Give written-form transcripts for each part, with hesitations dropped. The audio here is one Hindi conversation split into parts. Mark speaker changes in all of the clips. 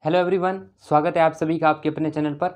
Speaker 1: हेलो एवरीवन, स्वागत है आप सभी का आपके अपने चैनल पर।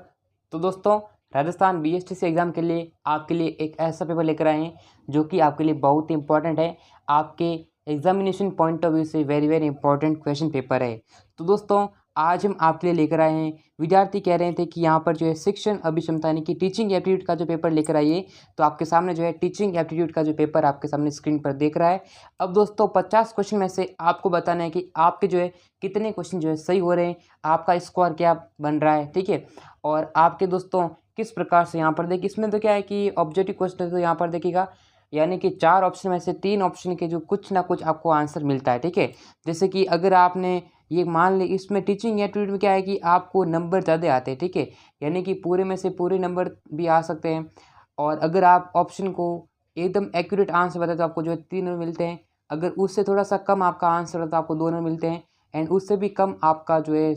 Speaker 1: तो दोस्तों, राजस्थान बीएसटीसी एग्ज़ाम के लिए आपके लिए एक ऐसा पेपर लेकर आए हैं जो कि आपके लिए बहुत ही इंपॉर्टेंट है। आपके एग्जामिनेशन पॉइंट ऑफ व्यू से very very important question paper है। तो दोस्तों, आज हम आपके लिए लेकर आए हैं, विद्यार्थी कह रहे थे कि यहाँ पर जो है शिक्षण अभिक्षमता यानी कि टीचिंग एप्टीट्यूड का जो पेपर लेकर आइए। तो आपके सामने जो है टीचिंग एप्टीट्यूड का जो पेपर आपके सामने स्क्रीन पर देख रहा है। अब दोस्तों, 50 क्वेश्चन में से आपको बताना है कि आपके जो है कितने क्वेश्चन जो है सही हो रहे हैं, आपका स्कोर क्या बन रहा है, ठीक है। और आपके दोस्तों किस प्रकार से यहाँ पर देखिए, इसमें तो क्या है कि ऑब्जेक्टिव क्वेश्चन है, तो यहाँ पर देखिएगा यानी कि 4 ऑप्शन में से 3 ऑप्शन के जो कुछ ना कुछ आपको आंसर मिलता है, ठीक है। जैसे कि अगर आपने ये मान ली, इसमें टीचिंग एप्टीट्यूड में क्या है कि आपको नंबर ज़्यादा आते हैं, ठीक है, यानी कि पूरे में से पूरे नंबर भी आ सकते हैं। और अगर आप ऑप्शन को एकदम एक्यूरेट आंसर बताए तो आपको जो है 3 नंबर मिलते हैं। अगर उससे थोड़ा सा कम आपका आंसर होता है तो आपको 2 नंबर मिलते हैं। एंड उससे भी कम आपका जो है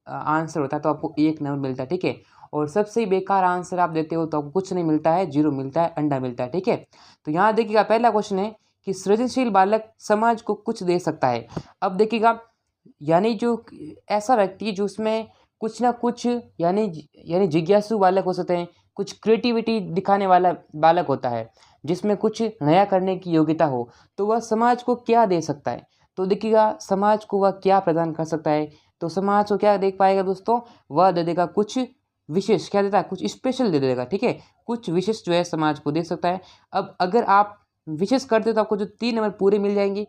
Speaker 1: आंसर होता है तो आपको 1 नंबर मिलता है, ठीक है। और सबसे बेकार आंसर आप देते हो तो आपको कुछ नहीं मिलता है, 0 मिलता है, अंडा मिलता है, ठीक है। तो यहाँ देखिएगा, पहला क्वेश्चन है कि सृजनशील बालक समाज को कुछ दे सकता है। अब देखिएगा, यानी जो ऐसा व्यक्ति जो उसमें कुछ ना कुछ यानी यानी जिज्ञासु बालक हो सकते हैं, कुछ क्रिएटिविटी दिखाने वाला बालक होता है, जिसमें कुछ नया करने की योग्यता हो, तो वह समाज को क्या दे सकता है। तो देखिएगा, समाज को वह क्या प्रदान कर सकता है। तो समाज को क्या देख पाएगा दोस्तों, वह दे देगा कुछ विशेष, क्या देता है, कुछ स्पेशल दे देगा, ठीक है। कुछ विशेष जो है समाज को दे सकता है। अब अगर आप विशेष करते हो तो आपको जो 3 नंबर पूरे मिल जाएंगे।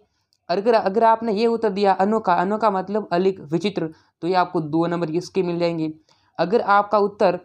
Speaker 1: अगर अगर आपने ये उत्तर दिया अनोखा, अनोखा मतलब अलग, विचित्र, तो ये आपको 2 नंबर इसके मिल जाएंगे। अगर आपका उत्तर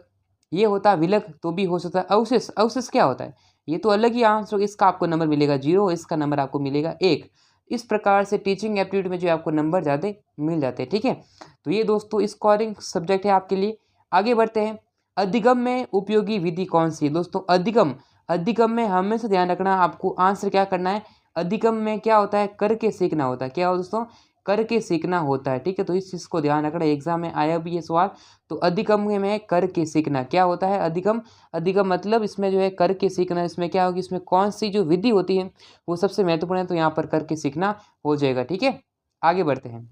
Speaker 1: ये होता विलग तो भी हो सकता है। अवशेष, अवशेष क्या होता है, ये तो अलग ही आंसर, इसका आपको नंबर मिलेगा 0, इसका नंबर आपको मिलेगा 1। इस प्रकार से टीचिंग एप्टीट्यूड में जो आपको नंबर ज़्यादा मिल जाते हैं, ठीक है। तो ये दोस्तों स्कोरिंग सब्जेक्ट है आपके लिए। आगे बढ़ते हैं। अधिगम में उपयोगी विधि कौन सी है दोस्तों। अधिगम, अधिगम में हमेशा ध्यान रखना, आपको आंसर क्या करना है। अधिगम में क्या होता है, करके सीखना होता है। क्या हो दोस्तों, करके सीखना होता है, ठीक है। तो इस चीज़ को ध्यान रखना, एग्जाम में आया भी ये सवाल। तो अधिगम में करके सीखना क्या होता है, अधिगम, अधिगम मतलब इसमें जो है करके सीखना। इसमें क्या होगी, इसमें कौन सी जो विधि होती है वो सबसे महत्वपूर्ण है, तो यहाँ पर करके सीखना हो जाएगा, ठीक है। आगे बढ़ते हैं।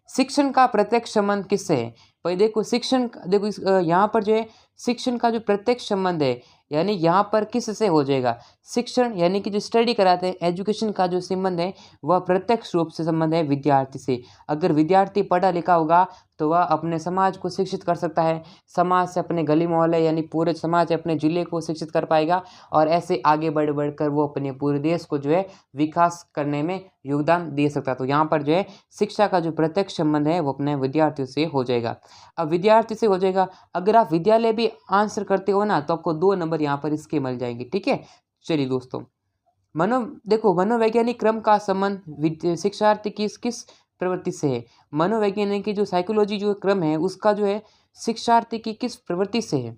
Speaker 1: शिक्षण का प्रत्यक्ष संबंध किससे है। भाई देखो, शिक्षण देखो यहाँ पर जो है शिक्षण का जो प्रत्यक्ष संबंध है, यानी यहाँ पर किससे हो जाएगा। शिक्षण यानी कि जो स्टडी कराते हैं, एजुकेशन का जो संबंध है वह प्रत्यक्ष रूप से संबंध है विद्यार्थी से। अगर विद्यार्थी पढ़ा लिखा होगा तो वह अपने समाज को शिक्षित कर सकता है, समाज से अपने गली मोहल्ले यानी पूरे समाज से अपने जिले को शिक्षित कर पाएगा। और ऐसे आगे बढ़ बढ़कर वो अपने पूरे देश को जो है विकास करने में योगदान दे सकता है। तो यहाँ पर जो है शिक्षा का जो प्रत्यक्ष संबंध है वो अपने विद्यार्थियों से हो जाएगा। अब विद्यार्थी से हो जाएगा, अगर आप विद्यालय भी आंसर करते हो ना तो आपको 2 नंबर यहाँ पर इसके मिल जाएंगे, ठीक है। चलिए दोस्तों, मनो देखो, मनोवैज्ञानिक क्रम का संबंध शिक्षार्थी की किस प्रवृत्ति से है। मनोवैज्ञानिक की जो साइकोलॉजी जो क्रम है उसका जो है शिक्षार्थी की किस प्रवृत्ति से है।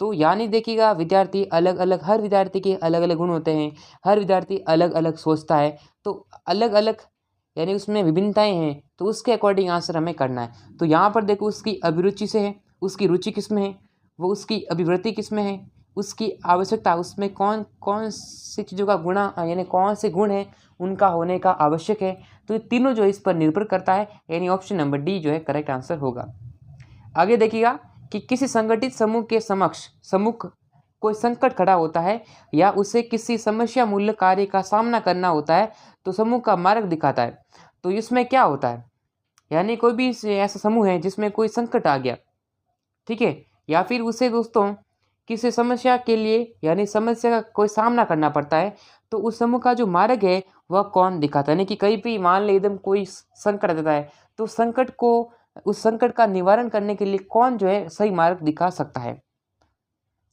Speaker 1: तो यानी देखिएगा, विद्यार्थी अलग अलग, हर विद्यार्थी के अलग अलग गुण होते हैं, हर विद्यार्थी अलग अलग सोचता है, तो अलग अलग यानी उसमें विभिन्नताएं हैं, तो उसके अकॉर्डिंग आंसर हमें करना है। तो यहाँ पर देखो, उसकी अभिरुचि से है, उसकी रुचि किस में है, वो उसकी अभिवृत्ति किस में है, उसकी आवश्यकता, उसमें कौन कौन सी चीज़ों का गुणा यानी कौन से गुण है उनका होने का आवश्यक है। तो ये तीनों जो इस पर निर्भर करता है, यानी ऑप्शन नंबर डी जो है करेक्ट आंसर होगा। आगे देखिएगा कि किसी संगठित समूह के समक्ष समूह कोई संकट खड़ा होता है या उसे किसी समस्या मूल्य कार्य का सामना करना होता है तो समूह का मार्ग दिखाता है। तो इसमें क्या होता है, यानी कोई भी ऐसा समूह है जिसमें कोई संकट आ गया, ठीक है, या फिर उसे दोस्तों किसी समस्या के लिए यानी समस्या का कोई सामना करना पड़ता है, तो उस समूह का जो मार्ग है वह कौन दिखाता है। यानी कि कहीं भी मान ले एकदम कोई संकट आ जाता है, तो संकट को, उस संकट का निवारण करने के लिए कौन जो है सही मार्ग दिखा सकता है।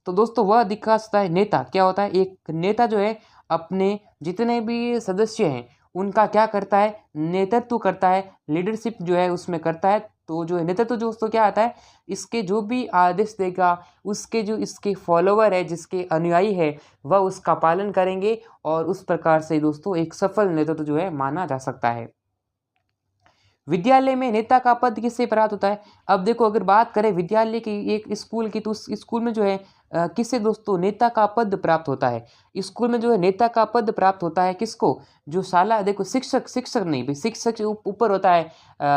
Speaker 1: तो दोस्तों वह दिखा सकता है नेता। क्या होता है, एक नेता जो है अपने जितने भी सदस्य हैं उनका क्या करता है, नेतृत्व करता है, लीडरशिप जो है उसमें करता है। तो जो है नेतृत्व दोस्तों क्या आता है, इसके जो भी आदेश देगा उसके जो इसके फॉलोवर है, जिसके अनुयायी है, वह उसका पालन करेंगे और उस प्रकार से दोस्तों एक सफल नेतृत्व जो है माना जा सकता है। विद्यालय में नेता का पद किससे प्राप्त होता है। अब देखो, अगर बात करें विद्यालय की, एक स्कूल की, तो उस स्कूल में जो है किससे दोस्तों नेता का पद प्राप्त होता है। स्कूल में जो है नेता का पद प्राप्त होता है किसको, जो शाला देखो शिक्षक, शिक्षक नहीं भाई, शिक्षक से ऊपर होता है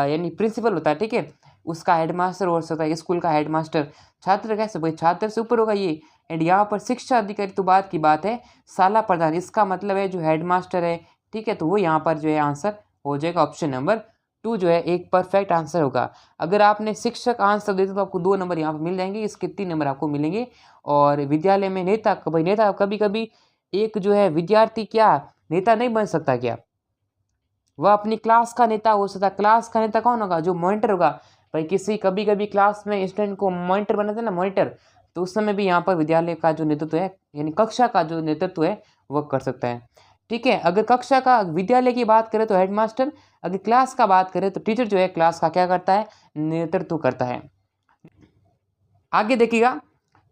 Speaker 1: यानी प्रिंसिपल होता है, ठीक है। उसका हेडमास्टर हो सकता है, स्कूल का हेडमास्टर। छात्र कैसे भाई, छात्र से ऊपर होगा ये। एंड यहाँ पर शिक्षा अधिकारी तो बात की बात है, शाला प्रधान, इसका मतलब है जो हेडमास्टर है, ठीक है। तो वो यहाँ पर जो है आंसर हो जाएगा ऑप्शन नंबर 2 जो है एक परफेक्ट आंसर होगा। अगर आपने शिक्षक आंसर देते तो आपको 2 नंबर यहाँ पर मिल जाएंगे, इसके 3 नंबर आपको मिलेंगे। और विद्यालय में नेता, भाई नेता कभी कभी एक जो है विद्यार्थी क्या नेता नहीं बन सकता क्या, वह अपनी क्लास का नेता हो सकता है। क्लास का नेता कौन होगा, जो मॉनिटर होगा। भाई किसी कभी कभी क्लास में स्टूडेंट को मॉनिटर बनाते हैं ना, मॉनिटर, तो उस समय भी यहाँ पर विद्यालय का जो नेतृत्व है यानी कक्षा का जो नेतृत्व है वह कर सकता है, ठीक है। अगर कक्षा का विद्यालय की बात करें तो हेडमास्टर, अगर क्लास का बात करें तो टीचर जो है क्लास का क्या करता है, नेतृत्व करता है। आगे देखिएगा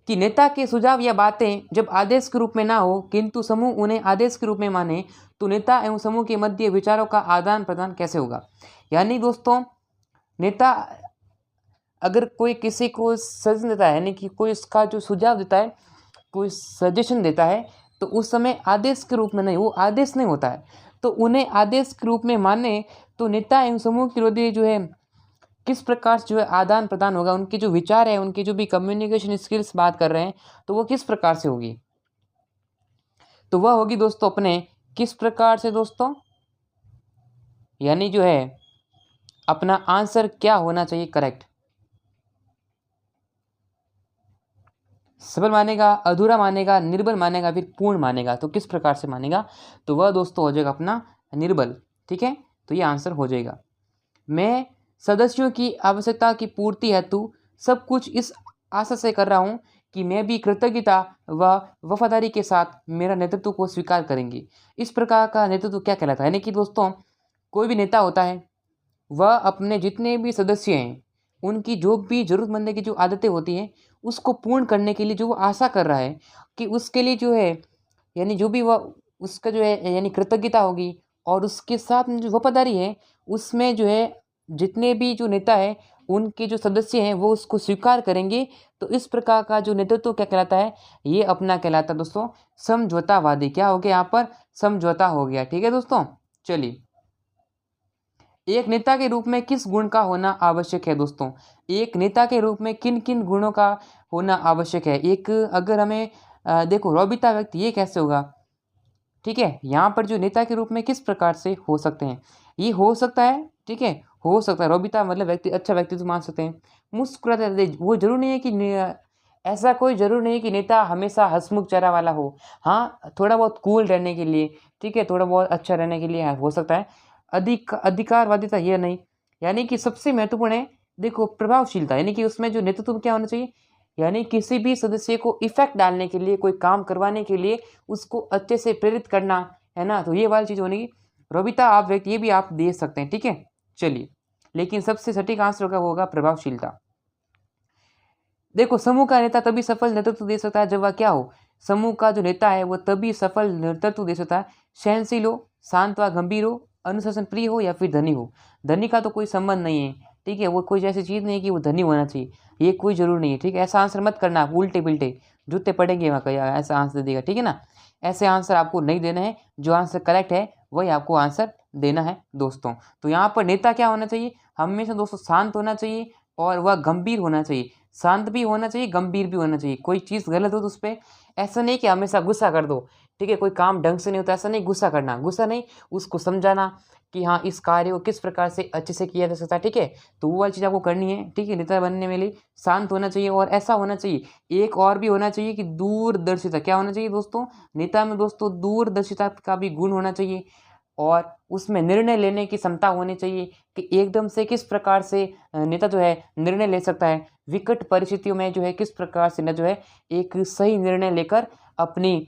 Speaker 1: कि नेता के सुझाव या बातें जब आदेश के रूप में ना हो किंतु समूह उन्हें आदेश के रूप में माने तो नेता एवं समूह के मध्य विचारों का आदान प्रदान कैसे होगा। यानी दोस्तों नेता अगर कोई किसी को सजेशन देता है, यानी कि कोई इसका जो सुझाव देता है, कोई सजेशन देता है, तो उस समय आदेश के रूप में नहीं, वो आदेश नहीं होता है, तो उन्हें आदेश के रूप में माने तो नेता एवं समूह के मध्य जो है किस प्रकार से जो है आदान प्रदान होगा, उनके जो विचार है, उनकी जो भी कम्युनिकेशन स्किल्स बात कर रहे हैं तो वो किस प्रकार से होगी, तो वह होगी दोस्तों अपने किस प्रकार से दोस्तों, यानी जो है अपना आंसर क्या होना चाहिए करेक्ट, सफल मानेगा, अधूरा मानेगा, निर्बल मानेगा, फिर पूर्ण मानेगा। तो किस प्रकार से मानेगा, तो वह दोस्तों हो जाएगा अपना निर्बल, ठीक है। तो ये आंसर हो जाएगा। मैं सदस्यों की आवश्यकता की पूर्ति हेतु सब कुछ इस आशा से कर रहा हूँ कि मैं भी कृतज्ञता व वफादारी के साथ मेरा नेतृत्व को स्वीकार करेंगे। इस प्रकार का नेतृत्व क्या कहलाता है, यानी कि दोस्तों कोई भी नेता होता है वह अपने जितने भी सदस्य हैं उनकी जो भी ज़रूरतमंद की जो आदतें होती हैं उसको पूर्ण करने के लिए जो वो आशा कर रहा है कि उसके लिए जो है यानी जो भी वह उसका जो है यानी कृतज्ञता होगी, और उसके साथ में जो वफादारी है उसमें जो है जितने भी जो नेता है उनके जो सदस्य हैं वो उसको स्वीकार करेंगे। तो इस प्रकार का जो नेतृत्व क्या कहलाता है, ये अपना कहलाता है दोस्तों समझौतावादी। क्या हो गया यहाँ पर, समझौता हो गया, ठीक है दोस्तों। चलिए, एक नेता के रूप में किस गुण का होना आवश्यक है दोस्तों, एक नेता के रूप में किन किन गुणों का होना आवश्यक है। एक अगर हमें देखो रोबिता व्यक्ति, ये कैसे होगा, ठीक है। यहाँ पर जो नेता के रूप में किस प्रकार से हो सकते हैं, ये हो सकता है, ठीक है, हो सकता है रोबिता मतलब व्यक्ति अच्छा व्यक्तित्व मान सकते हैं। मुस्कुराते रहते, वो जरूर नहीं है कि ऐसा कोई जरूर नहीं है कि नेता हमेशा हंसमुख चेहरा वाला हो। हाँ, थोड़ा बहुत कूल रहने के लिए, ठीक है, थोड़ा बहुत अच्छा रहने के लिए हो सकता है। अधिकारवादिता ये नहीं, यानी कि सबसे महत्वपूर्ण है देखो प्रभावशीलता, यानी कि उसमें जो नेतृत्व क्या होना चाहिए, यानी किसी भी सदस्य को इफेक्ट डालने के लिए, कोई काम करवाने के लिए उसको अच्छे से प्रेरित करना, है ना। तो ये वाली चीज़ होने की रोबिता आप व्यक्ति ये भी आप दे सकते हैं, ठीक है। चलिए, लेकिन सबसे सटीक आंसर होगा प्रभावशीलता। देखो समूह का नेता तभी सफल नेतृत्व दे सकता है जब वह क्या हो, समूह का जो नेता है वो तभी सफल नेतृत्व दे सकता है, सहनशील हो, शांत व गंभीर हो, अनुशासन प्रिय हो या फिर धनी हो। धनी का तो कोई संबंध नहीं है, ठीक है, वो कोई ऐसी चीज़ नहीं है कि वो धनी होना चाहिए, ये कोई जरूर नहीं है, ठीक है। ऐसा आंसर मत करना, उल्टे पिल्टे जूते पड़ेंगे वहाँ कहीं ऐसा आंसर देगा, ठीक है ना। ऐसे आंसर आपको नहीं देना है, जो आंसर करेक्ट है वही आपको आंसर देना है दोस्तों। तो यहाँ पर नेता क्या होना चाहिए, हमेशा दोस्तों शांत होना चाहिए और वह गंभीर होना चाहिए। शांत भी होना चाहिए, गंभीर भी होना चाहिए। कोई चीज़ गलत हो तो उस पर ऐसा नहीं कि हमेशा गुस्सा कर दो, ठीक है, कोई काम ढंग से नहीं होता ऐसा नहीं गुस्सा करना, गुस्सा नहीं, उसको समझाना कि हाँ इस कार्य को किस प्रकार से अच्छे से किया जा सकता है, ठीक है। तो वो वाली चीज़ आपको करनी है, ठीक है। नेता बनने में लिए शांत होना चाहिए और ऐसा होना चाहिए, एक और भी होना चाहिए कि दूरदर्शिता। क्या होना चाहिए दोस्तों, नेता में दोस्तों दूरदर्शिता का भी गुण होना चाहिए, और उसमें निर्णय लेने की क्षमता होनी चाहिए कि एकदम से किस प्रकार से नेता जो है निर्णय ले सकता है, विकट परिस्थितियों में जो है किस प्रकार से न जो है एक सही निर्णय लेकर अपनी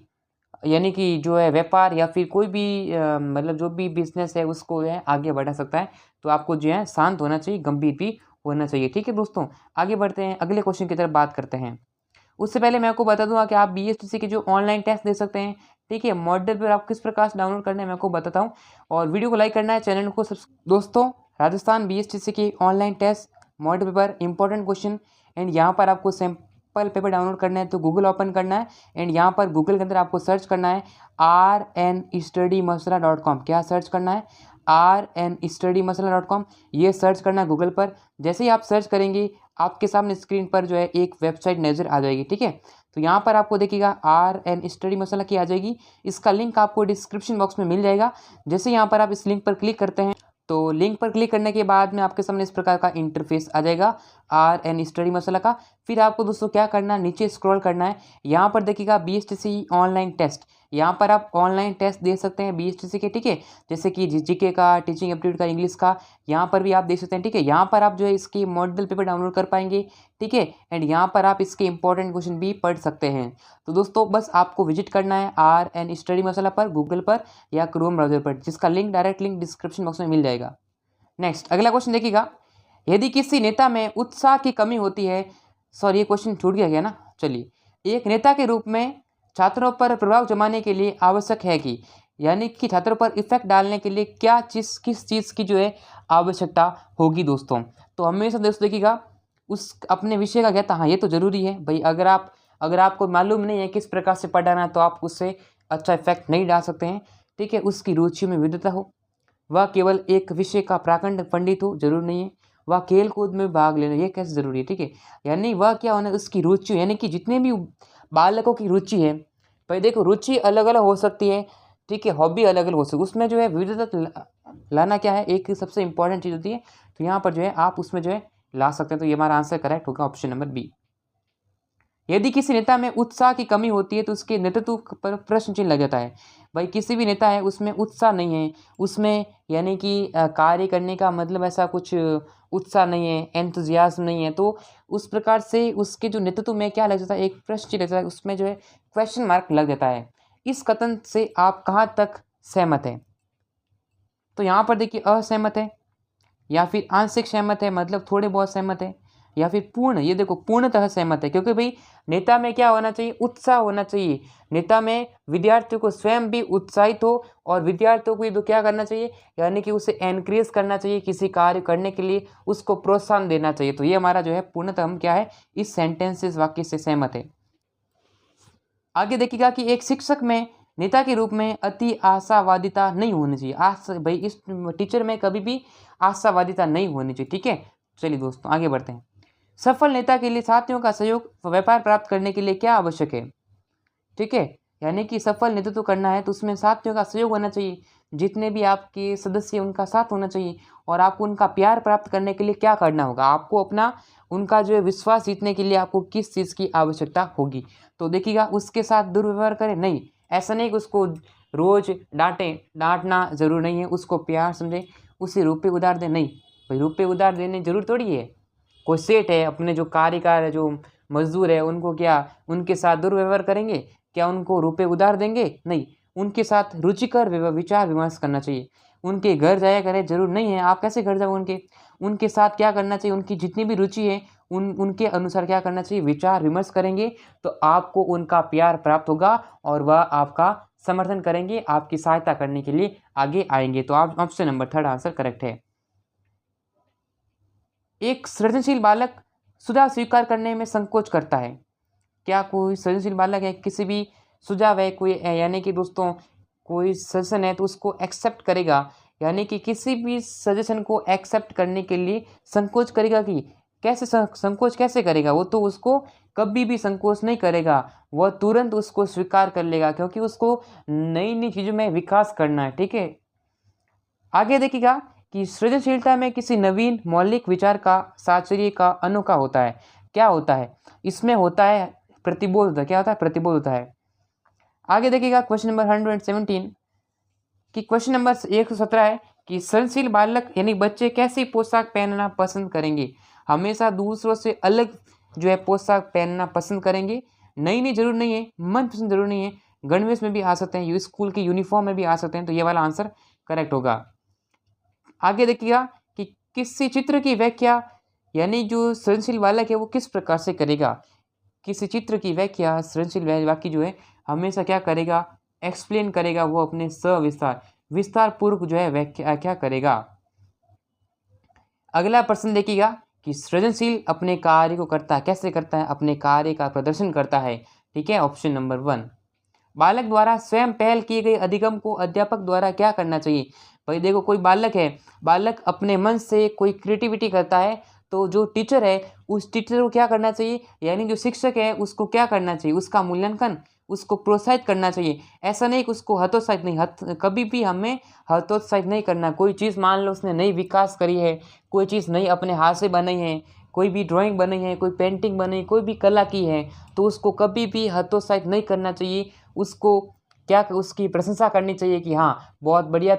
Speaker 1: यानी कि जो है व्यापार या फिर कोई भी मतलब जो भी बिजनेस है उसको जो है आगे बढ़ा सकता है। तो आपको जो है शांत होना चाहिए, गंभीर भी होना चाहिए, ठीक है दोस्तों। आगे बढ़ते हैं, अगले क्वेश्चन की तरफ बात करते हैं। उससे पहले मैं आपको बता दूंगा कि आप BSTC के जो ऑनलाइन टेस्ट दे सकते हैं, ठीक है। मॉडल पर आप किस प्रकार से डाउनलोड करना है मैं आपको बताता हूँ, और वीडियो को लाइक करना है, चैनल को दोस्तों राजस्थान BSTC की online test model paper important question, and यहाँ पर आपको सैम्पल पेपर डाउनलोड करना है तो गूगल ओपन करना है, एंड यहाँ पर गूगल के अंदर आपको सर्च करना है RNStudyMashra.com। क्या सर्च करना है, rnstudymasala.com, ये सर्च करना गूगल पर। जैसे ही आप सर्च करेंगे आपके सामने स्क्रीन पर जो है एक वेबसाइट नज़र आ जाएगी, ठीक है। तो यहाँ पर आपको देखिएगा RN स्टडी मसाला की आ जाएगी। इसका लिंक आपको डिस्क्रिप्शन बॉक्स में मिल जाएगा। जैसे यहाँ पर आप इस लिंक पर क्लिक करते हैं तो लिंक पर क्लिक करने के बाद में आपके सामने इस प्रकार का इंटरफेस आ जाएगा RN स्टडी मसाला का। फिर आपको दोस्तों क्या करना है, नीचे स्क्रॉल करना है। यहाँ पर देखिएगा BSTC ऑनलाइन टेस्ट, यहाँ पर आप ऑनलाइन टेस्ट दे सकते हैं BSTC के, ठीक है। जैसे कि GK का, टीचिंग एप्टीट्यूड का, इंग्लिश का, यहाँ पर भी आप देख सकते हैं, ठीक है। यहाँ पर आप जो है इसकी मॉडल पेपर डाउनलोड कर पाएंगे, ठीक है। एंड यहाँ पर आप इसके इंपॉर्टेंट क्वेश्चन भी पढ़ सकते हैं। तो दोस्तों बस आपको विजिट करना है RN स्टडी मसाला पर गूगल पर या क्रोम ब्राउजर पर, जिसका link direct link description box में मिल जाएगा। नेक्स्ट अगला क्वेश्चन देखिएगा, यदि किसी नेता में उत्साह की कमी होती है, सॉरी ये क्वेश्चन छूट गया ना, चलिए, एक नेता के रूप में छात्रों पर प्रभाव जमाने के लिए आवश्यक है कि, यानी कि छात्रों पर इफेक्ट डालने के लिए क्या चीज़, किस चीज़ की जो है आवश्यकता होगी दोस्तों। तो हमेशा दोस्तों देखिएगा उस अपने विषय का ज्ञाता, हाँ ये तो ज़रूरी है भाई। अगर आपको मालूम नहीं है किस प्रकार से पढ़ाना है तो आप उससे अच्छा इफेक्ट नहीं डाल सकते हैं, ठीक है। उसकी रुचि में विविधता हो, वह केवल एक विषय का प्राकंड पंडित हो, जरूर नहीं है। वह खेल कूद में भाग लेना, ये कैसे ज़रूरी है, ठीक है। यानी वह क्या होना, उसकी रुचि, यानी कि जितने भी बालकों की रुचि है, भाई देखो रुचि अलग अलग हो सकती है, ठीक है, हॉबी अलग अलग हो सकती है, उसमें जो है विविधता लाना क्या है, एक सबसे इंपॉर्टेंट चीज़ होती है। तो यहाँ पर जो है आप उसमें जो है ला सकते हैं। तो ये हमारा आंसर करेक्ट होगा, ऑप्शन नंबर बी। यदि किसी नेता में उत्साह की कमी होती है तो उसके नेतृत्व पर प्रश्न चिन्ह लग जाता है। भाई किसी भी नेता है उसमें उत्साह नहीं है, उसमें यानी कि कार्य करने का मतलब ऐसा कुछ उत्साह नहीं है, एंथुजियाज्म नहीं है, तो उस प्रकार से उसके जो नेतृत्व में क्या लग जाता है, एक प्रश्न चिन्ह लग जाता है, उसमें जो है क्वेश्चन मार्क लग जाता है। इस कथन से आप कहाँ तक सहमत हैं? तो यहाँ पर देखिए असहमत है, या फिर आंशिक सहमत है, मतलब थोड़े बहुत सहमत है, या फिर पूर्ण, ये देखो पूर्णतः सहमत है। क्योंकि भाई नेता में क्या होना चाहिए, उत्साह होना चाहिए। नेता में विद्यार्थियों को स्वयं भी उत्साहित हो और विद्यार्थियों को भी तो क्या करना चाहिए, यानी कि उसे एनकरेज करना चाहिए, किसी कार्य करने के लिए उसको प्रोत्साहन देना चाहिए। तो ये हमारा जो है पूर्णतः हम क्या है, इस सेंटेंस इस वाक्य से सहमत है। आगे देखिएगा कि एक शिक्षक में नेता के रूप में अति आशावादिता नहीं होनी चाहिए। भाई इस टीचर में कभी भी आशावादिता नहीं होनी चाहिए, ठीक है। चलिए दोस्तों आगे बढ़ते हैं। सफल नेता के लिए साथियों का सहयोग व व्यापार प्राप्त करने के लिए क्या आवश्यक है, ठीक है। यानी कि सफल नेतृत्व करना है तो उसमें साथियों का सहयोग होना चाहिए, जितने भी आपके सदस्य उनका साथ होना चाहिए। और आपको उनका प्यार प्राप्त करने के लिए क्या करना होगा, आपको अपना उनका जो है विश्वास जीतने के लिए आपको किस चीज़ की आवश्यकता होगी। तो देखिएगा उसके साथ दुर्व्यवहार करें नहीं, ऐसा नहीं कि उसको रोज डांटना जरूर नहीं है, उसको प्यार समझे, उसे रुपये उधार दे नहीं। भाई रुपये उधार देने जरूर थोड़ी है, कोई सेठ है अपने जो कार्यकार जो मजदूर है उनको क्या उनके साथ दुर्व्यवहार करेंगे, क्या उनको रुपये उधार देंगे, नहीं। उनके साथ रुचिकर विचार विमर्श करना चाहिए। उनके घर जाया करें जरूर नहीं है, आप कैसे घर जाओ उनके साथ क्या करना चाहिए, उनकी जितनी भी रुचि है उनके अनुसार क्या करना चाहिए, विचार विमर्श करेंगे तो आपको उनका प्यार प्राप्त होगा और वह आपका समर्थन करेंगे, आपकी सहायता करने के लिए आगे आएंगे। तो आप ऑप्शन नंबर 3 आंसर करेक्ट है। एक सृजनशील बालक सुझाव स्वीकार करने में संकोच करता है। क्या कोई सृजनशील बालक है, किसी भी सुझाव है कोई, यानी कि दोस्तों कोई सजेशन है तो उसको एक्सेप्ट करेगा, यानी कि किसी भी सजेशन को एक्सेप्ट करने के लिए संकोच करेगा। कि कैसे संकोच कैसे करेगा, वो तो उसको कभी भी संकोच नहीं करेगा, वह तुरंत उसको स्वीकार कर लेगा, क्योंकि उसको नई नई चीज़ों में विकास करना है, ठीक है। आगे देखिएगा कि सृजनशीलता में किसी नवीन मौलिक विचार का साहचर्य का अनोखा होता है। क्या होता है, इसमें होता है प्रतिबोध होता है। क्या होता है, प्रतिबोध होता है। आगे देखिएगा क्वेश्चन नंबर 117 कि क्वेश्चन नंबर 117 है कि सृजनशील बालक यानी बच्चे कैसी पोशाक पहनना पसंद करेंगे। हमेशा दूसरों से अलग जो है पोशाक पहनना पसंद करेंगे, नई नई जरूर नहीं है, मनपसंद जरूर नहीं है, गणवेश में भी आ सकते हैं, स्कूल की यूनिफॉर्म में भी आ सकते हैं। तो ये वाला आंसर करेक्ट होगा। आगे देखिएगा कि किसी चित्र की व्याख्या यानी जो सृजनशील बालक है वो किस प्रकार से करेगा। किसी चित्र की व्याख्या सृजनशील वाक्य जो है हमेशा क्या करेगा, एक्सप्लेन करेगा, वो अपने विस्तार पूर्वक जो है व्याख्या करेगा। अगला प्रश्न देखिएगा कि सृजनशील अपने कार्य को करता है, कैसे करता है, अपने कार्य का प्रदर्शन करता है, ठीक है। ऑप्शन नंबर 1 बालक द्वारा स्वयं पहल किए गए अधिगम को अध्यापक द्वारा क्या करना चाहिए। भाई देखो कोई बालक है, बालक अपने मन से कोई क्रिएटिविटी करता है, तो जो टीचर है उस टीचर को क्या करना चाहिए, यानी जो शिक्षक है उसको क्या करना चाहिए, उसका मूल्यांकन, उसको प्रोत्साहित करना चाहिए। ऐसा नहीं कि उसको हतोत्साहित नहीं, कभी भी हमें हतोत्साहित नहीं करना। कोई चीज़ मान लो उसने नई विकास करी है, कोई चीज़ नई अपने हाथ से बनाई है, कोई भी ड्राइंग बनी है, कोई पेंटिंग बनी, कोई भी कला की है, तो उसको कभी भी हतोत्साहित नहीं करना चाहिए। उसको क्या, उसकी प्रशंसा करनी चाहिए कि हाँ बहुत बढ़िया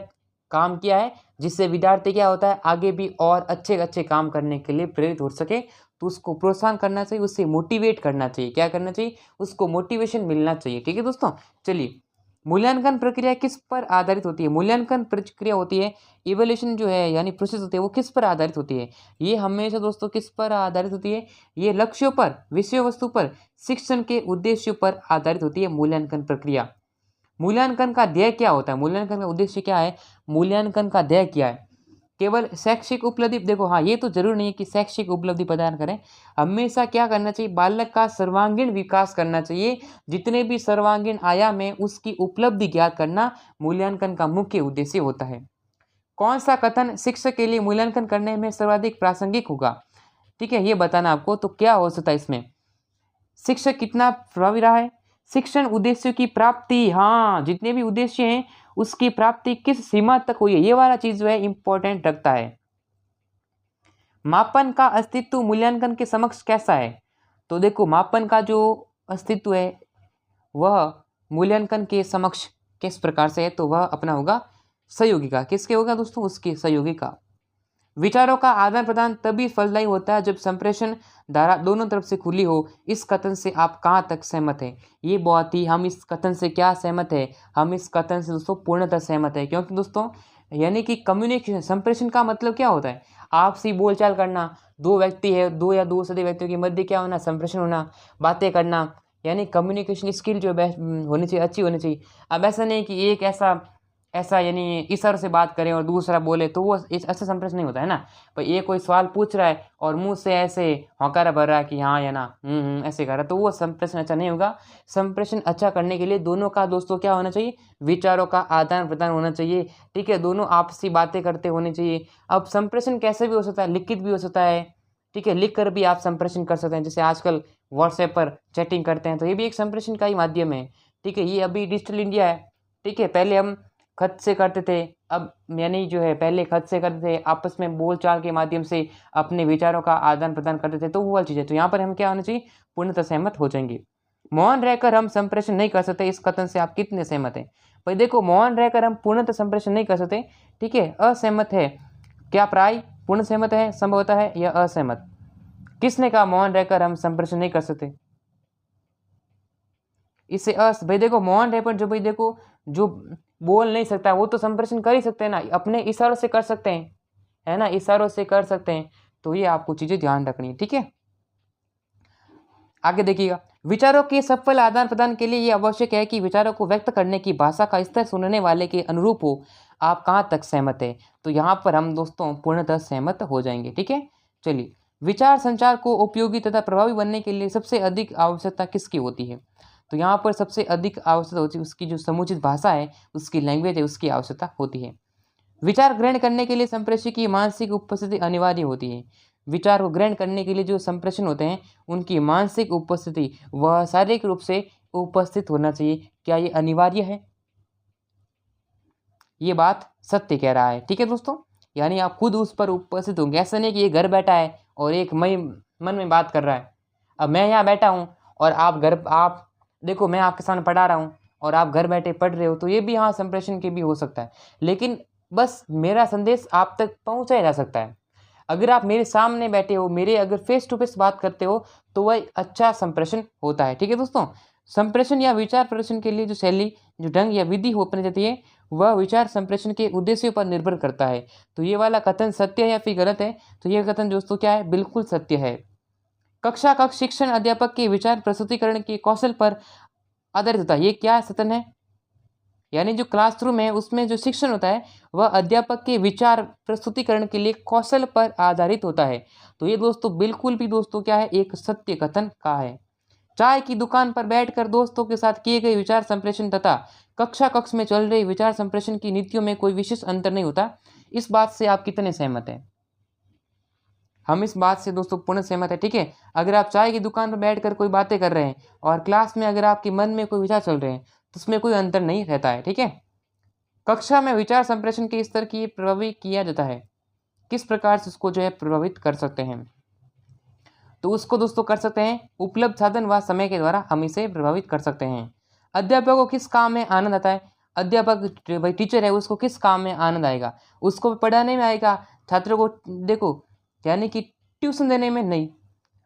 Speaker 1: काम किया है, जिससे विद्यार्थी क्या होता है आगे भी और अच्छे अच्छे काम करने के लिए प्रेरित हो सके। तो उसको प्रोत्साहन करना चाहिए, उससे मोटिवेट करना चाहिए। क्या करना चाहिए, उसको मोटिवेशन मिलना चाहिए। ठीक है दोस्तों, चलिए मूल्यांकन प्रक्रिया किस पर आधारित होती है। मूल्यांकन प्रक्रिया होती है, इवैल्यूएशन जो है यानी प्रोसेस होती है, वो किस पर आधारित होती है। ये हमेशा दोस्तों किस पर आधारित होती है, ये लक्ष्यों पर, विषय वस्तु पर, शिक्षण के उद्देश्यों पर आधारित होती है मूल्यांकन प्रक्रिया। मूल्यांकन का ध्येय क्या होता है, मूल्यांकन का उद्देश्य क्या है, मूल्यांकन का ध्येय क्या है। केवल शैक्षिक उपलब्धि, देखो हाँ ये तो जरूर नहीं है कि शैक्षिक उपलब्धि प्रदान करें। हमेशा क्या करना चाहिए, बालक का सर्वांगीण विकास करना चाहिए। जितने भी सर्वांगीण आयाम है उसकी उपलब्धि ज्ञात करना मूल्यांकन का मुख्य उद्देश्य होता है। कौन सा कथन शिक्षक के लिए मूल्यांकन करने में सर्वाधिक प्रासंगिक होगा, ठीक है, ये बताना आपको। तो क्या हो सकता है इसमें, शिक्षक कितना प्रभावी रहा है, शिक्षण उद्देश्यों की प्राप्ति, हाँ जितने भी उद्देश्य हैं उसकी प्राप्ति किस सीमा तक हुई है, ये वाला चीज जो है इंपॉर्टेंट रखता है। मापन का अस्तित्व मूल्यांकन के समक्ष कैसा है, तो देखो मापन का जो अस्तित्व है वह मूल्यांकन के समक्ष किस प्रकार से है, तो वह अपना होगा सहयोगी का। किसके होगा दोस्तों, उसके सहयोगी का। विचारों का आदान प्रदान तभी फलदायी होता है जब संप्रेषण धारा दोनों तरफ से खुली हो। इस कथन से आप कहाँ तक सहमत हैं, ये बहुत ही, हम इस कथन से क्या सहमत है, हम इस कथन से दोस्तों पूर्णतः सहमत है। क्योंकि दोस्तों यानी कि कम्युनिकेशन, संप्रेषण का मतलब क्या होता है, आपसी बोलचाल करना। दो व्यक्ति है, दो या दो से अधिक व्यक्तियों के मध्य क्या होना, संप्रेषण होना, बातें करना, यानी कम्युनिकेशन स्किल जो होनी चाहिए, अच्छी होनी चाहिए। अब ऐसा नहीं कि एक ऐसा ऐसा यानी इशारों से बात करें और दूसरा बोले, तो वो इस अच्छा संप्रेषण नहीं होता है ना। पर ये कोई सवाल पूछ रहा है और मुंह से ऐसे हौकारा भर रहा है कि हाँ या ना ऐसे कर रहा है, तो वो संप्रेषण अच्छा नहीं होगा। संप्रेषण अच्छा करने के लिए दोनों का दोस्तों क्या होना चाहिए, विचारों का आदान प्रदान होना चाहिए। ठीक है, दोनों आपसी बातें करते होने चाहिए। अब संप्रेषण कैसे भी हो सकता है, लिखित भी हो सकता है, ठीक है, लिख कर भी आप संप्रेषण कर सकते हैं। जैसे आजकल व्हाट्सएप पर चैटिंग करते हैं, तो ये भी एक संप्रेषण का ही माध्यम है। ठीक है, ये अभी डिजिटल इंडिया है। ठीक है, पहले हम खत से करते थे, अब यानी जो है पहले खत से करते थे, आपस में बोलचाल के माध्यम से अपने विचारों का आदान प्रदान करते थे, तो वो वाली चीज़ है। तो यहाँ पर हम क्या होना चाहिए, पूर्णतः सहमत हो जाएंगे। मौन रहकर हम संप्रेषण नहीं कर सकते, इस कथन से आप कितने सहमत हैं। भाई देखो मौन रहकर हम पूर्णतः संप्रेषण नहीं कर सकते, ठीक है, असहमत है, क्या प्राय पूर्ण सहमत है, संभवतः है या असहमत। किसने कहा मौन रहकर हम संप्रेषण नहीं कर सकते, इससे भाई देखो मौन रह पर जो, भाई देखो जो बोल नहीं सकता वो तो संप्रेषण कर ही सकते हैं ना, अपने इशारों से कर सकते हैं, है ना, इशारों से कर सकते हैं। तो ये आपको चीजें ध्यान रखनी है। ठीक है, आगे देखिएगा, विचारों के सफल आदान प्रदान के लिए ये आवश्यक है कि विचारों को व्यक्त करने की भाषा का स्तर सुनने वाले के अनुरूप हो। आप कहाँ तक सहमत है, तो यहाँ पर हम दोस्तों पूर्णतः सहमत हो जाएंगे। ठीक है, चलिए, विचार संचार को उपयोगी तथा प्रभावी बनने के लिए सबसे अधिक आवश्यकता किसकी होती है, तो यहाँ पर सबसे अधिक आवश्यकता होती है उसकी जो समुचित भाषा है, उसकी लैंग्वेज है, उसकी आवश्यकता होती है। विचार ग्रहण करने के लिए संप्रेषक की मानसिक उपस्थिति अनिवार्य होती है। विचार को ग्रहण करने के लिए जो संप्रेषण होते हैं उनकी मानसिक उपस्थिति, वह शारीरिक रूप से उपस्थित होना चाहिए। क्या ये अनिवार्य है, ये बात सत्य कह रहा है। ठीक है दोस्तों, यानी आप खुद उस पर उपस्थित होंगे। ऐसा नहीं कि ये घर बैठा है और एक मई मन में बात कर रहा है। अब मैं यहाँ बैठा हूँ और आप देखो मैं आपके सामने पढ़ा रहा हूँ और आप घर बैठे पढ़ रहे हो, तो ये भी हाँ संप्रेषण के भी हो सकता है। लेकिन बस मेरा संदेश आप तक पहुँचाया जा सकता है। अगर आप मेरे सामने बैठे हो, मेरे अगर फेस टू फेस बात करते हो, तो वह अच्छा संप्रेषण होता है। ठीक है दोस्तों, संप्रेषण या विचार प्रदर्शन के लिए जो शैली, जो ढंग या विधि हो अपनी जाती है, वह विचार संप्रेषण के उद्देश्यों पर निर्भर करता है। तो ये वाला कथन सत्य है या फिर गलत है, तो ये कथन दोस्तों क्या है, बिल्कुल सत्य है। कक्ष शिक्षण अध्यापक के विचार प्रस्तुतिकरण के कौशल पर आधारित होता है। ये क्या कथन है, यानी जो क्लासरूम है उसमें जो शिक्षण होता है वह अध्यापक के विचार प्रस्तुतिकरण के लिए कौशल पर आधारित होता है। तो ये दोस्तों बिल्कुल भी दोस्तों क्या है, एक सत्य कथन का है। चाय की दुकान पर बैठकर दोस्तों के साथ किए गए विचार संप्रेषण तथा कक्षा कक्ष में चल रही विचार संप्रेषण की नीतियों में कोई विशेष अंतर नहीं होता। इस बात से आप कितने सहमत हैं? हम इस बात से दोस्तों पूर्ण सहमत है। ठीक है, अगर आप चाय की दुकान पर बैठकर कोई बातें कर रहे हैं और क्लास में अगर आपके मन में कोई विचार चल रहे हैं तो उसमें कोई अंतर नहीं रहता है। ठीक है, कक्षा में विचार संप्रेषण के स्तर की प्रभावित किया जाता है। किस प्रकार से उसको जो है प्रभावित कर सकते हैं? तो उसको दोस्तों कर सकते हैं उपलब्ध साधन व समय के द्वारा हम इसे प्रभावित कर सकते हैं। अध्यापक को किस काम में आनंद आता है? अध्यापक भाई टीचर है, उसको किस काम में आनंद आएगा? उसको पढ़ाने में आएगा, छात्रों को देखो यानी कि ट्यूशन देने में नहीं।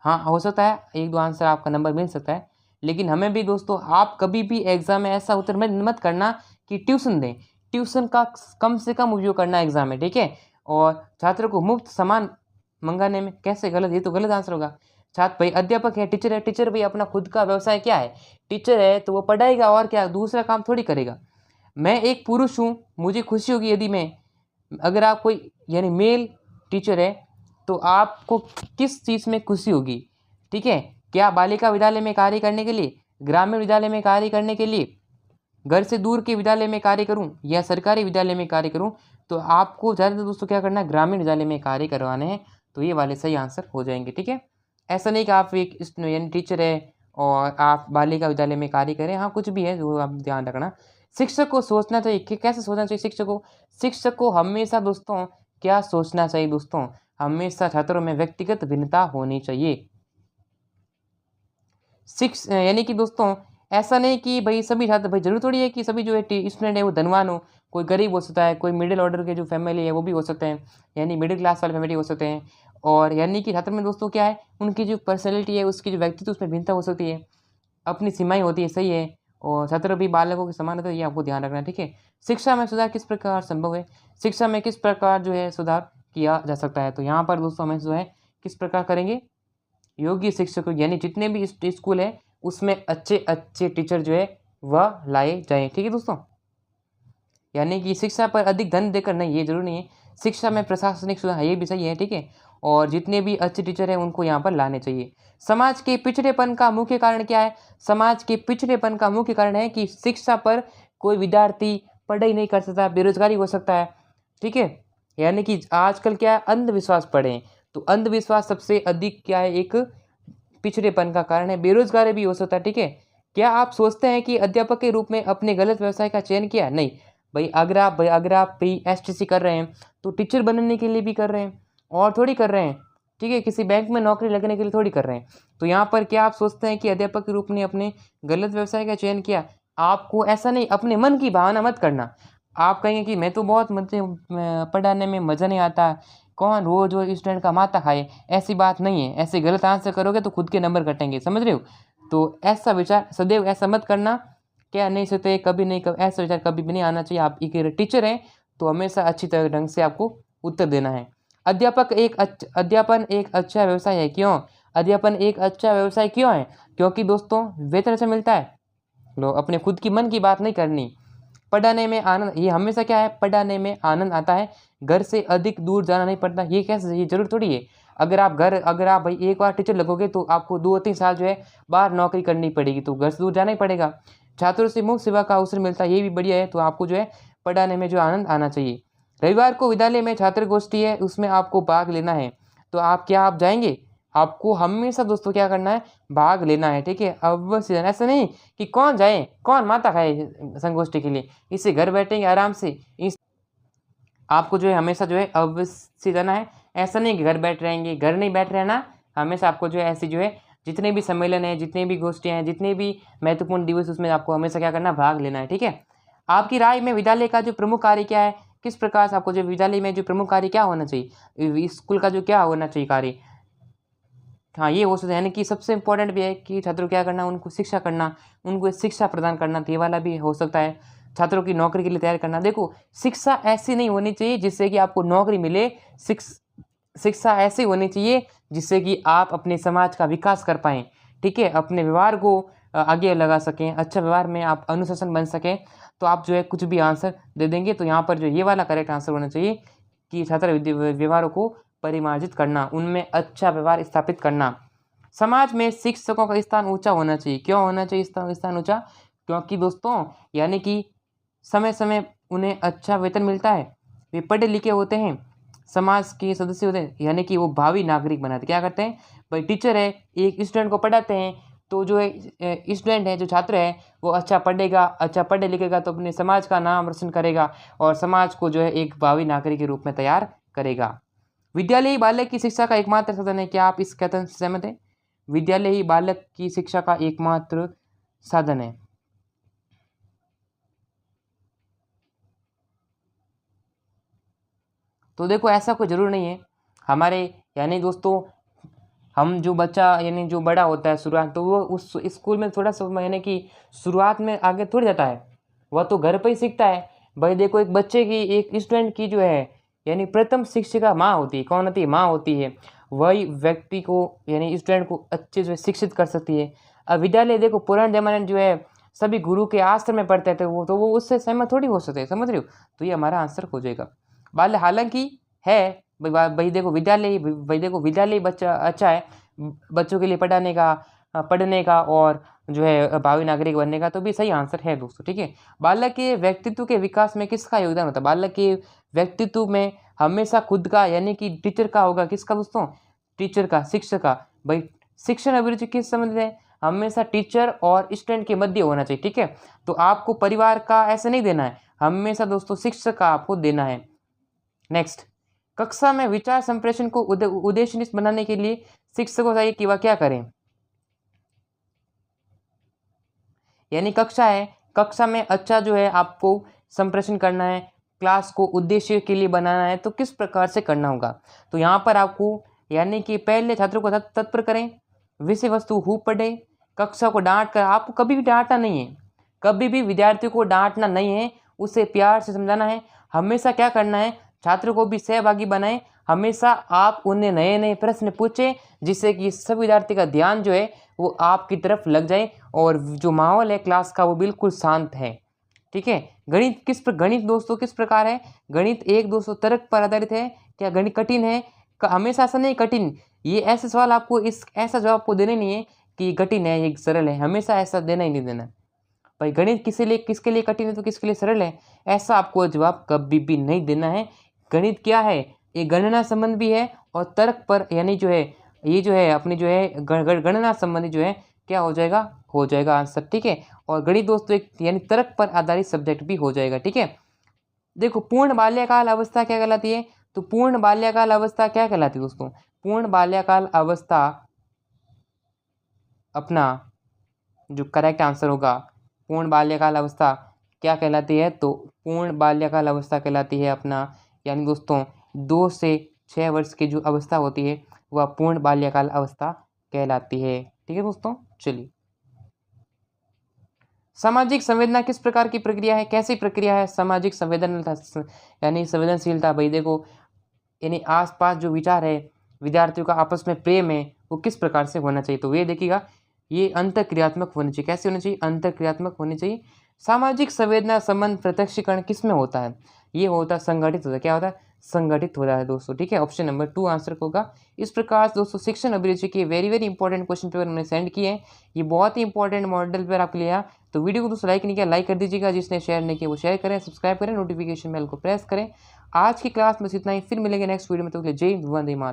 Speaker 1: हाँ, हो सकता है एक दो आंसर आपका नंबर मिल सकता है, लेकिन हमें भी दोस्तों आप कभी भी एग्जाम में ऐसा उत्तर मत करना कि ट्यूशन दें। ट्यूशन का कम से कम उपयोग करना एग्जाम में। ठीक है, और छात्रों को मुफ्त सामान मंगाने में कैसे गलत? ये तो गलत आंसर होगा। छात्र भाई अध्यापक है, टीचर है, टीचर भाई अपना खुद का व्यवसाय क्या है? टीचर है तो वो पढ़ाएगा और क्या, दूसरा काम थोड़ी करेगा। मैं एक पुरुष हूँ, मुझे खुशी होगी यदि मैं, अगर आप कोई यानी मेल टीचर है तो आपको किस चीज़ में खुशी होगी? ठीक है, क्या बालिका विद्यालय में कार्य करने के लिए, ग्रामीण विद्यालय में कार्य करने के लिए, घर से दूर के विद्यालय में कार्य करूं या सरकारी विद्यालय में कार्य करूं? तो आपको ज़्यादातर दोस्तों क्या करना है, ग्रामीण विद्यालय में कार्य करवाने हैं। तो ये वाले सही आंसर हो जाएंगे। ठीक है, ऐसा नहीं कि आप एक यानी टीचर है और आप बालिका विद्यालय में कार्य करें। हाँ, कुछ भी है जो आप ध्यान रखना। शिक्षक को सोचना चाहिए कि कैसे सोचना चाहिए शिक्षक को हमेशा दोस्तों क्या सोचना चाहिए दोस्तों? हमेशा छात्रों में व्यक्तिगत भिन्नता होनी चाहिए। यानी कि दोस्तों ऐसा नहीं कि भाई सभी छात्र, भाई जरूरी थोड़ी है कि सभी जो है स्टूडेंट है वो धनवान हो, कोई गरीब हो सकता है, कोई मिडिल ऑर्डर के जो फैमिली है वो भी हो सकते हैं, यानी मिडिल क्लास वाले फैमिली हो सकते हैं। और यानी कि छात्र में दोस्तों क्या है, उनकी जो पर्सनैलिटी है, उसकी जो व्यक्तित्व, उसमें भिन्नता हो सकती है, अपनी सीमाएं होती है। सही है, और छात्र भी बालकों के समान होते हैं, ये आपको ध्यान रखना है। ठीक है, शिक्षा में सुधार किस प्रकार संभव है? शिक्षा में किस प्रकार जो है सुधार किया जा सकता है? तो यहाँ पर दोस्तों हमें जो है किस प्रकार करेंगे, योग्य शिक्षक यानी जितने भी स्कूल है उसमें अच्छे अच्छे टीचर जो है वह लाए जाएं। ठीक है दोस्तों, यानी कि शिक्षा पर अधिक धन देकर नहीं, ये जरूरी नहीं है। शिक्षा में प्रशासनिक सुधार, ये भी सही है। ठीक है, और जितने भी अच्छे टीचर हैं उनको यहाँ पर लाने चाहिए। समाज के पिछड़ेपन का मुख्य कारण क्या है? समाज के पिछड़ेपन का मुख्य कारण है कि शिक्षा पर कोई विद्यार्थी पढ़ाई नहीं कर सकता, बेरोजगारी हो सकता है। ठीक है, यानी कि आजकल क्या है, अंधविश्वास पढ़े, तो अंधविश्वास सबसे अधिक क्या है, एक पिछड़ेपन का कारण है। बेरोजगारी भी हो सकता है। ठीक है, क्या आप सोचते हैं कि अध्यापक के रूप में अपने गलत व्यवसाय का चयन किया? नहीं भाई, अगर आप PSTC कर रहे हैं तो टीचर बनने के लिए भी कर रहे हैं और थोड़ी कर रहे हैं। ठीक है, किसी बैंक में नौकरी लगने के लिए थोड़ी कर रहे हैं। तो यहाँ पर क्या आप सोचते हैं कि अध्यापक के रूप में अपने गलत व्यवसाय का चयन किया? आपको ऐसा नहीं, अपने मन की भावना मत करना। आप कहेंगे कि मैं तो बहुत मुझे पढ़ाने में मज़ा नहीं आता, कौन रोज वो स्टूडेंट का माथा खाए, ऐसी बात नहीं है। ऐसे गलत आंसर करोगे तो खुद के नंबर कटेंगे, समझ रहे हो? तो ऐसा विचार सदैव ऐसा मत करना, क्या नहीं सकते कभी नहीं, ऐसा विचार कभी भी नहीं आना चाहिए। आप एक टीचर हैं तो हमेशा अच्छी तरह ढंग से आपको उत्तर देना है। अध्यापन एक अच्छा व्यवसाय है, क्यों? अध्यापन एक अच्छा व्यवसाय क्यों है? क्योंकि दोस्तों वेतन से मिलता है। लो, अपने खुद की मन की बात नहीं करनी। पढ़ाने में आनंद, ये हमेशा क्या है, पढ़ाने में आनंद आता है, घर से अधिक दूर जाना नहीं पड़ता। ये कैसे, ये जरूर थोड़ी है। अगर आप भाई एक बार टीचर लगोगे तो आपको 2-3 साल जो है बाहर नौकरी करनी पड़ेगी, तो घर से दूर जाना ही पड़ेगा। छात्रों से मुफ्त सेवा का अवसर मिलता है, ये भी बढ़िया है। तो आपको जो है पढ़ाने में जो आनंद आना चाहिए। रविवार को विद्यालय में छात्र गोष्ठी है, उसमें आपको भाग लेना है, तो आप जाएंगे? आपको हमेशा दोस्तों क्या करना है, भाग लेना है। ठीक है, अवश्य। ऐसा नहीं कि कौन जाए, कौन माता खाए संगोष्ठी के लिए, इससे घर बैठेंगे आराम से। आपको जो है हमेशा जो है अवश्य जाना है। ऐसा नहीं कि घर बैठ रहेंगे, घर नहीं बैठ रहना। हमेशा आपको जो है ऐसी जो है जितने भी सम्मेलन है, जितने भी गोष्ठियाँ हैं, जितने भी महत्वपूर्ण दिवस, उसमें आपको हमेशा क्या करना, भाग लेना है। ठीक है, आपकी राय में विद्यालय का जो प्रमुख कार्य क्या है? किस प्रकार से आपको जो विद्यालय में जो प्रमुख कार्य क्या होना चाहिए, स्कूल का जो क्या होना चाहिए कार्य? हाँ, ये हो सकता है, यानी कि सबसे इम्पोर्टेंट भी है कि छात्रों क्या करना, उनको शिक्षा करना, उनको शिक्षा प्रदान करना, तो ये वाला भी हो सकता है। छात्रों की नौकरी के लिए तैयार करना। देखो, शिक्षा ऐसी नहीं होनी चाहिए जिससे कि आपको नौकरी मिले। शिक्षा ऐसी होनी चाहिए जिससे कि आप अपने समाज का विकास कर पाएँ। ठीक है, अपने व्यवहार को आगे लगा सकें, अच्छा व्यवहार में आप अनुशासन बन सकें, तो आप जो है कुछ भी आंसर दे देंगे। तो यहाँ पर जो ये वाला करेक्ट आंसर होना चाहिए कि छात्र व्यवहारों को परिमार्जित करना, उनमें अच्छा व्यवहार स्थापित करना। समाज में शिक्षकों का स्थान ऊंचा होना चाहिए। क्यों होना चाहिए स्थान ऊंचा? क्योंकि दोस्तों यानी कि समय समय उन्हें अच्छा वेतन मिलता है, वे पढ़े लिखे होते हैं, समाज के सदस्य होते हैं, यानी कि वो भावी नागरिक बनाते। क्या करते हैं भाई, टीचर है, एक स्टूडेंट को पढ़ाते हैं, तो जो है स्टूडेंट है, जो छात्र है, वो अच्छा पढ़ेगा, अच्छा पढ़े लिखेगा तो अपने समाज का नाम रोशन करेगा और समाज को जो है एक भावी नागरिक के रूप में तैयार करेगा। विद्यालय ही बालक की शिक्षा का एकमात्र साधन है। क्या आप इस कथन से सहमत हैं? विद्यालय ही बालक की शिक्षा का एकमात्र साधन है। तो देखो ऐसा कोई जरूर नहीं है हमारे, यानी दोस्तों हम जो बच्चा यानी जो बड़ा होता है शुरुआत, तो वो उस स्कूल में थोड़ा सा यानी कि शुरुआत में आगे थोड़ी जाता है, वह तो घर पे ही सीखता है। भाई देखो एक बच्चे की, एक स्टूडेंट की जो है यानी प्रथम शिक्षिका माँ होती है। कौन होती है? माँ होती है। वही व्यक्ति को यानी स्टूडेंट को अच्छे से शिक्षित कर सकती है। अब विद्यालय देखो पुराने जमाने में जो है सभी गुरु के आश्रम में पढ़ते थे, वो उससे सहमत थोड़ी हो सकते, समझ रहे हो? तो ये हमारा आंसर हो जाएगा। बाल्य हालांकि है भाई देखो विद्यालय बच्चा अच्छा है बच्चों के लिए पढ़ने का और जो है भावी नागरिक बनने का, तो भी सही आंसर है दोस्तों। ठीक है, बालक के व्यक्तित्व के विकास में किसका योगदान होता है? बालक के व्यक्तित्व में हमेशा खुद का यानी कि टीचर का होगा। किसका दोस्तों? टीचर का, शिक्षक का। भाई शिक्षण अभिरुचि किस संबंधित है? हमेशा टीचर और स्टूडेंट के मध्य होना चाहिए। ठीक है, तो आपको परिवार का ऐसे नहीं देना है, हमेशा दोस्तों शिक्षक का आपको देना है। नेक्स्ट, कक्षा में विचार संप्रेषण को उद्देश्यनिष्ठ बनाने के लिए शिक्षक को चाहिए कि वह क्या करें? यानी कक्षा है, कक्षा में अच्छा जो है आपको संप्रेषण करना है, क्लास को उद्देश्य के लिए बनाना है, तो किस प्रकार से करना होगा? तो यहाँ पर आपको यानी कि पहले छात्रों को तत्पर करें, विषय वस्तु खूब पढ़ें, कक्षा को डांट कर, आपको कभी भी डांटना नहीं है, कभी भी विद्यार्थियों को डांटना नहीं है, उसे प्यार से समझाना है। हमेशा क्या करना है, छात्रों को भी सहभागी बनाएं। हमेशा आप उन्हें नए नए प्रश्न पूछें जिससे कि सब विद्यार्थी का ध्यान जो है वो आपकी तरफ लग जाए और जो माहौल है क्लास का वो बिल्कुल शांत है। ठीक है, गणित दोस्तों किस प्रकार है? गणित एक दोस्तों तर्क पर आधारित है। क्या गणित कठिन है? हमेशा ऐसा नहीं कठिन, ये ऐसे सवाल आपको ऐसा जवाब आपको देने नहीं है कि कठिन है ये सरल है, हमेशा ऐसा देना ही नहीं देना। भाई गणित किसके लिए कठिन है तो किसके लिए सरल है, ऐसा आपको जवाब कभी भी नहीं देना है। गणित क्या है? ये गणना संबंध भी है और तर्क पर यानी जो है ये जो है अपनी जो है गणना संबंधी जो है क्या हो जाएगा आंसर। ठीक है, और गणित दोस्तों एक यानी तर्क पर आधारित सब्जेक्ट भी हो जाएगा। ठीक है, देखो पूर्ण बाल्यकाल अवस्था क्या कहलाती है? तो पूर्ण बाल्यकाल अवस्था क्या कहलाती है दोस्तों? पूर्ण बाल्यकाल अवस्था अपना जो करेक्ट आंसर होगा, पूर्ण बाल्यकाल अवस्था क्या कहलाती है? तो पूर्ण बाल्यकाल अवस्था कहलाती है अपना यानी दोस्तों 2 से 6 वर्ष की जो अवस्था होती है वह पूर्ण बाल्यकाल अवस्था कहलाती है। ठीक है दोस्तों, चलिए सामाजिक संवेदना किस प्रकार की प्रक्रिया है? कैसी प्रक्रिया है सामाजिक संवेदनशीलता? यानी संवेदनशीलता भाई देखो यानी आसपास जो विचार है, विद्यार्थियों का आपस में प्रेम है, वो किस प्रकार से होना चाहिए? तो ये देखिएगा, ये अंतःक्रियात्मक होनी चाहिए। कैसे होनी चाहिए? अंतःक्रियात्मक होनी चाहिए। सामाजिक संवेदना संबंध प्रत्यक्षीकरण किस में होता है? ये होता है संगठित होता है। क्या होता है? संगठित हो रहा है दोस्तों। ठीक है, ऑप्शन नंबर 2 आंसर होगा। इस प्रकार से दोस्तों शिक्षण अभिरुचि के वेरी इंपॉर्टेंट क्वेश्चन पेपर मैंने सेंड किए हैं, ये बहुत ही इंपॉर्टेंट मॉडल पेपर आपके लिए। तो वीडियो को दोस्तों लाइक नहीं किया, लाइक कर दीजिएगा, जिसने शेयर नहीं किया वो शेयर करें, सब्सक्राइब करें, नोटिफिकेशन बेल को प्रेस करें। आज की क्लास में इतना ही, फिर मिलेंगे नेक्स्ट वीडियो में। तो जय हिंद, वंदे मातरम।